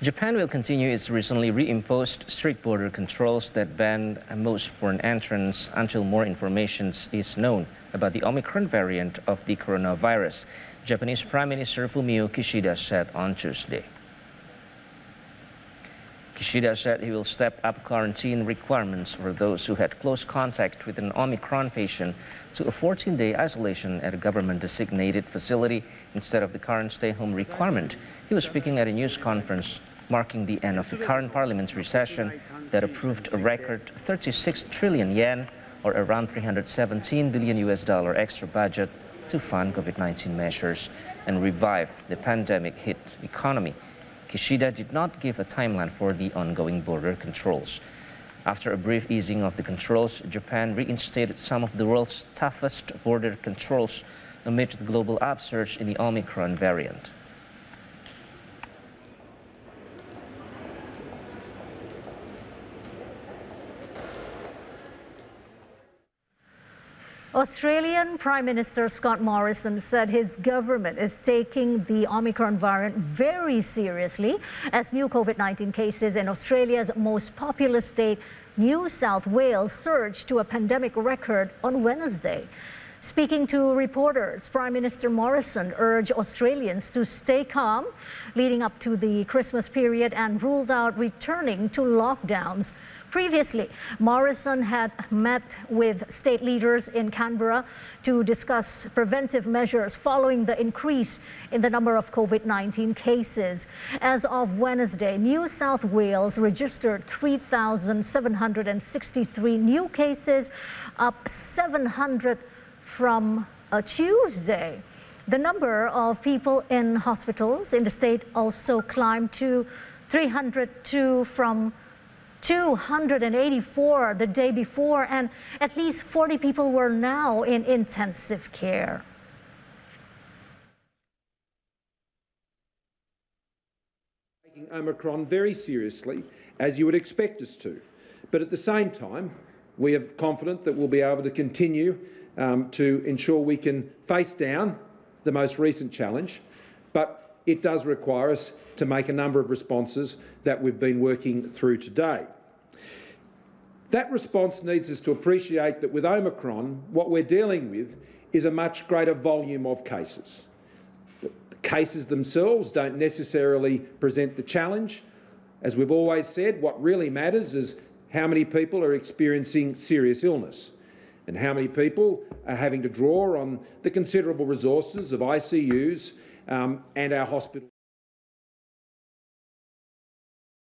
Japan will continue its recently reimposed strict border controls that banned most foreign entrants until more information is known about the Omicron variant of the coronavirus, Japanese Prime Minister Fumio Kishida said on Tuesday. Kishida said he will step up quarantine requirements for those who had close contact with an Omicron patient to a 14-day isolation at a government-designated facility instead of the current stay-home requirement. He was speaking at a news conference marking the end of the current parliamentary session that approved a record 36 trillion yen, or around $317 billion extra budget to fund COVID-19 measures and revive the pandemic-hit economy. Kishida did not give a timeline for the ongoing border controls. After a brief easing of the controls, Japan reinstated some of the world's toughest border controls amid the global upsurge in the Omicron variant. Australian Prime Minister Scott Morrison said his government is taking the Omicron variant very seriously as new COVID-19 cases in Australia's most populous state, New South Wales, surged to a pandemic record on Wednesday. Speaking to reporters, Prime Minister Morrison urged Australians to stay calm leading up to the Christmas period and ruled out returning to lockdowns. Previously, Morrison had met with state leaders in Canberra to discuss preventive measures following the increase in the number of COVID-19 cases. As of Wednesday, New South Wales registered 3,763 new cases, up 700 from Tuesday. The number of people in hospitals in the state also climbed to 302 from 284 the day before, and at least 40 people were now in intensive care. Taking Omicron very seriously, as you would expect us to. But at the same time, we are confident that we'll be able to continue to ensure we can face down the most recent challenge, but it does require us to make a number of responses that we've been working through today. That response needs us to appreciate that with Omicron, what we're dealing with is a much greater volume of cases. The cases themselves don't necessarily present the challenge. As we've always said, what really matters is how many people are experiencing serious illness and how many people are having to draw on the considerable resources of ICUs and our hospitals.